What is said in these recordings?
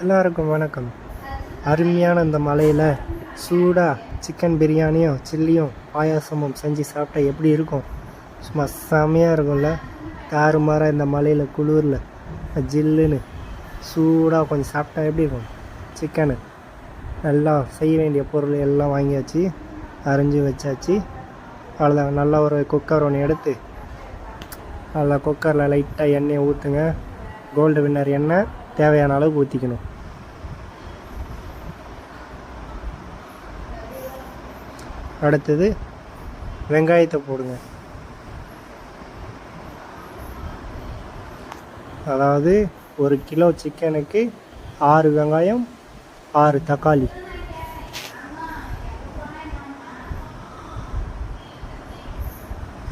எல்லாருக்கும் வணக்கம். அருமையான இந்த மலையில் சூடாக சிக்கன் பிரியாணியும் சில்லியும் பாயாசமும் செஞ்சு சாப்பிட்டா எப்படி இருக்கும்? சும்மா செம்மையாக இருக்கும்ல. தாறுமாறாக இந்த மலையில் குளிரில் ஜில்லுன்னு சூடாக கொஞ்சம் சாப்பிட்டா எப்படி இருக்கும்? சிக்கனு நல்லா செய்ய வேண்டிய பொருள் எல்லாம் வாங்கியாச்சு, அரைஞ்சி வச்சாச்சு. அவ்வளோதான். நல்லா ஒரு குக்கர் ஒன்று எடுத்து நல்லா குக்கரில் லைட்டாக எண்ணெயை ஊற்றுங்க. கோல்டு வின்னர் எண்ணெய் தேவையான அளவுக்கு ஊற்றிக்கணும். அடுத்தது வெங்காயத்தை போடுங்க. அதாவது 1 கிலோ சிக்கனுக்கு 6 வெங்காயம் 6 தக்காளி.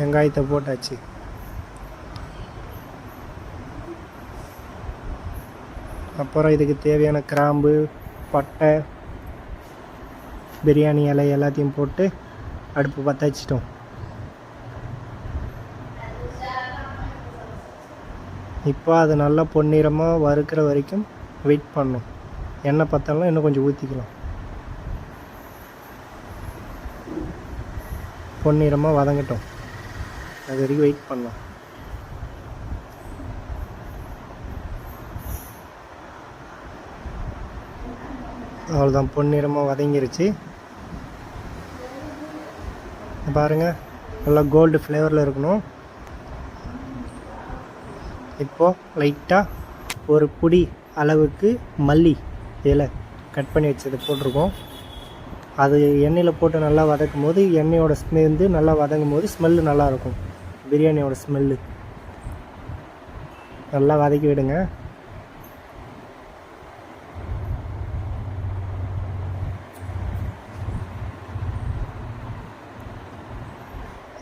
வெங்காயத்தை போட்டாச்சு. அப்புறம் இதுக்கு தேவையான கிராம்பு, பட்டை, பிரியாணி இலை எல்லாத்தையும் போட்டு அடுப்பு பற்ற வச்சிட்டோம். இப்போ அது நல்லா பொன்னிறமாக வறுக்கிற வரைக்கும் வெயிட் பண்ணணும். எண்ணெய் பத்தலாம் இன்னும் கொஞ்சம் ஊற்றிக்கலாம். பொன்னிறமாக வதங்கட்டும், அது வரைக்கும் வெயிட் பண்ணலாம். அவ்வளோதான், பொன்னிறமாக வதங்கிருச்சு. பாருங்கள், நல்லா கோல்டு ஃப்ளேவரில் இருக்கணும். இப்போது லைட்டாக ஒரு பிடி அளவுக்கு மல்லி இலை கட் பண்ணி வச்சது போட்டிருக்கோம். அது எண்ணெயில் போட்டு நல்லா வதக்கும் போது எண்ணெயோட ஸ்மெல் நல்லா வதங்கும் போது ஸ்மெல்லு நல்லாயிருக்கும். பிரியாணியோட ஸ்மெல்லு நல்லா வதக்கி விடுங்க.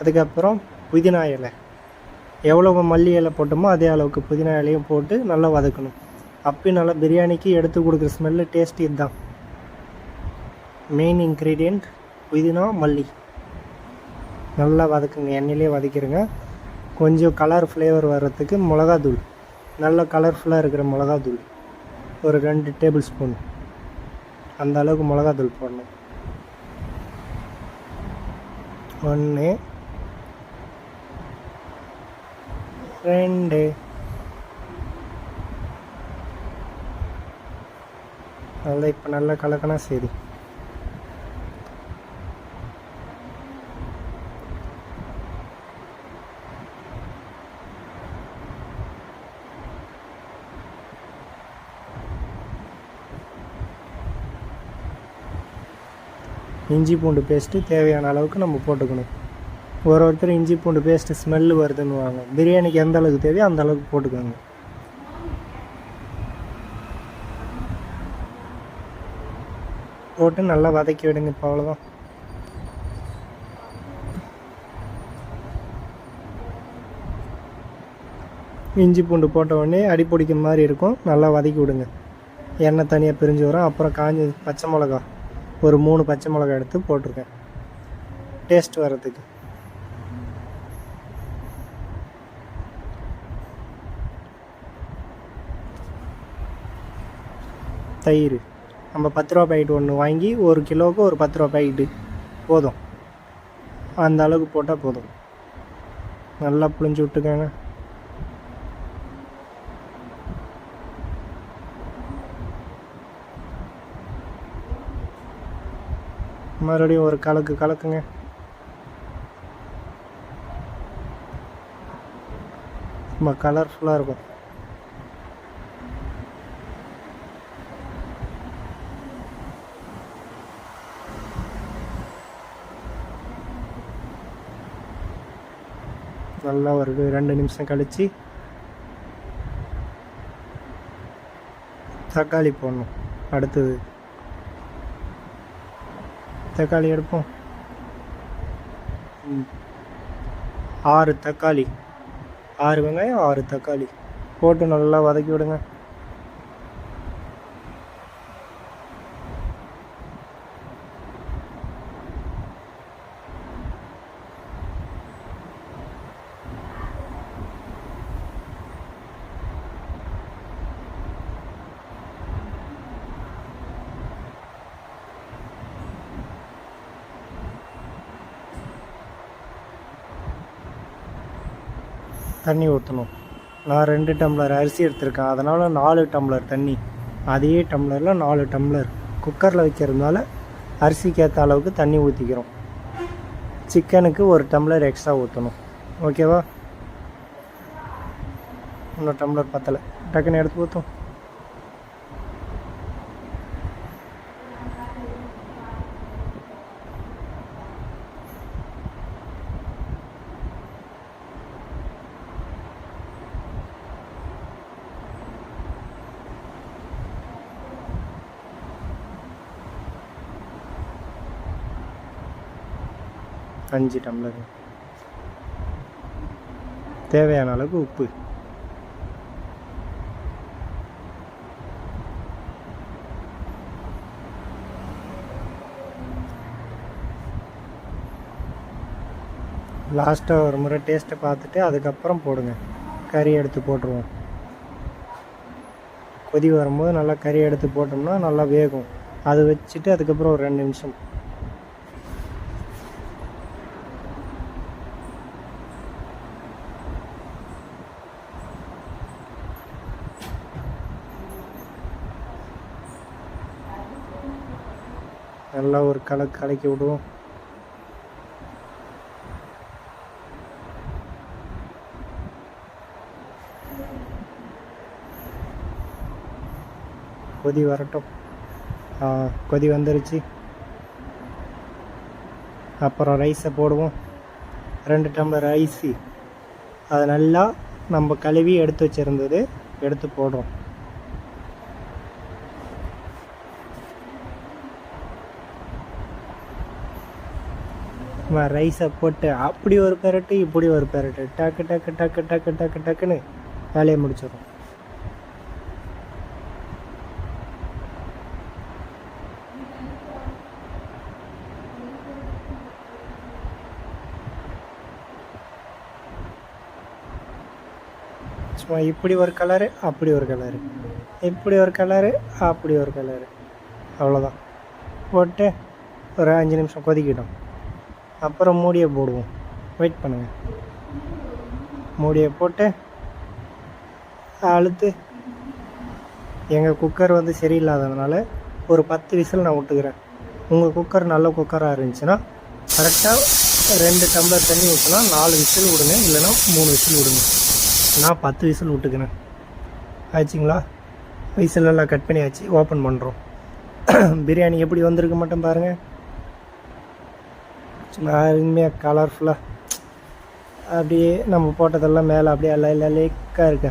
அதுக்கப்புறம் புதினா இலை, எவ்வளோ மல்லி இலை போட்டோமோ அதே அளவுக்கு புதினா இலையும் போட்டு நல்லா வதக்கணும். அப்பயும் நல்லா பிரியாணிக்கு எடுத்து கொடுக்குற ஸ்மெல்லு டேஸ்ட் இதுதான். மெயின் இன்க்ரீடியண்ட் புதினா மல்லி. நல்லா வதக்குங்க, எண்ணெயிலே வதக்கிடுங்க. கொஞ்சம் கலர் ஃப்ளேவர் வர்றதுக்கு மிளகாத்தூள், நல்லா கலர்ஃபுல்லாக இருக்கிற மிளகாத்தூள் ஒரு 2 டேபிள் ஸ்பூன் அந்த அளவுக்கு மிளகாத்தூள் போடணும். 1 2 நல்லா இப்போ நல்லா கலக்கனா சரி. இஞ்சி பூண்டு பேஸ்ட்டு தேவையான அளவுக்கு நம்ம போட்டுக்கணும். ஒருத்தர் இஞ்சி பூண்டு பேஸ்ட்டு ஸ்மெல்லு வருதுன்னு வாங்க. பிரியாணிக்கு எந்த அளவுக்கு தேவையோ அந்த அளவுக்கு போட்டுக்கோங்க. போட்டு நல்லா வதக்கி விடுங்க. இப்போ அவ்வளோதான். இஞ்சி பூண்டு போட்ட உடனே அடி பிடிக்கிற மாதிரி இருக்கும். நல்லா வதக்கி விடுங்க. எண்ணெய் தனியாக பிரிஞ்சு வரும். அப்புறம் காஞ்சி பச்சை மிளகா ஒரு 3 பச்சை மிளகா எடுத்து போட்டிருக்கேன் டேஸ்ட் வர்றதுக்கு. தயிர் நம்ம 10 ரூபா பாக்கெட் ஒன்று வாங்கி 1 கிலோவுக்கு ஒரு 10 ரூபா பாக்கெட்டு போதும். அந்த அளவுக்கு போட்டால் போதும். நல்லா புளிஞ்சு விட்டுக்கோங்க. மறுபடியும் ஒரு கலக்குங்க. ரொம்ப கலர்ஃபுல்லாக இருக்கும். நல்லா ஒரு 2 நிமிஷம் கழித்து தக்காளி போடணும். அடுத்தது தக்காளி எடுப்போம். 6 தக்காளி, 6 வெங்காயம் 6 தக்காளி போட்டு நல்லா வதக்கி விடுங்க. தண்ணி ஊற்றணும். நான் 2 டம்ளர் அரிசி எடுத்திருக்கேன், அதனால் 4 டம்ளர் தண்ணி. அதே டம்ளரில் 4 டம்ளர். குக்கரில் வைக்கிறதுனால அரிசிக்கு ஏற்ற அளவுக்கு தண்ணி ஊற்றிக்கிறோம். சிக்கனுக்கு 1 டம்ளர் எக்ஸ்ட்ரா ஊற்றணும். ஓகேவா? இன்னும் டம்ளர் பத்தலை, டக்குன்னு எடுத்து ஊற்றும். அஞ்சு டம்ளர். தேவையான அளவுக்கு உப்பு. லாஸ்ட்டாக ஒரு முறை டேஸ்ட்டை பார்த்துட்டு அதுக்கப்புறம் போடுங்க. கறி எடுத்து போட்டுருவோம். கொதி வரும்போது நல்லா கறி எடுத்து போட்டோம்னா நல்லா வேகும். அது வச்சுட்டு அதுக்கப்புறம் ஒரு 2 நிமிஷம். நல்லா ஒரு கலக்கி விடுவோம். கொதி வரட்டும். கொதி வந்துருச்சு. அப்புறம் ரைஸை போடுவோம். 2 டம்ளர் ரைஸு. அதை நல்லா நம்ம கழுவி எடுத்து வச்சுருந்தது எடுத்து போடுறோம். ரைஸை போட்டு அப்படி ஒரு பெரட்டு இப்படி ஒரு பெரட்டு, டக்கு டக்கு டக்கு டக்கு டக்கு டக்குன்னு வேலையை முடிச்சிடும். சும்மா இப்படி ஒரு கலரு அப்படி ஒரு கலரு, இப்படி ஒரு கலரு அப்படி ஒரு கலரு, அவ்வளோதான். போட்டு ஒரு 5 நிமிஷம் கொதிக்கிடும். அப்புறம் மூடியை போடுவோம். வெயிட் பண்ணுங்கள். மூடியை போட்டு அழுத்து. எங்கள் குக்கர் வந்து சரியில்லாததுனால ஒரு 10 விசில் நான் விட்டுக்கிறேன். உங்கள் குக்கர் நல்ல குக்கராக இருந்துச்சுன்னா கரெக்டாக 2 டம்ளர் தண்ணி ஊற்றினா 4 விசில் விடுங்க, இல்லைன்னா 3 விசில் விடுங்க. நான் 10 விசில் விட்டுக்கிறேன். ஆச்சுங்களா? விசிலெல்லாம் கட் பண்ணியாச்சு. ஓப்பன் பண்ணுறோம். பிரியாணி எப்படி வந்திருக்க மட்டும் பாருங்கள். சும்மா அருமையாக கலர்ஃபுல்லாக அப்படியே நம்ம போட்டதெல்லாம் மேலே அப்படியே லேக்காக இருக்கு.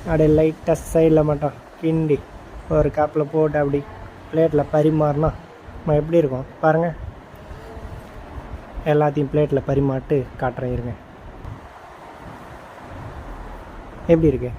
அப்படியே லைட்டாக சைடில் மட்டும் கிண்டி ஒரு கப்பில் போட்டு அப்படி பிளேட்டில் பரிமாறினா நம்ம எப்படி இருக்கும் பாருங்கள். எல்லாத்தையும் பிளேட்டில் பரிமாட்டு காட்டுறேன் இருங்க. எப்படி இருக்கு?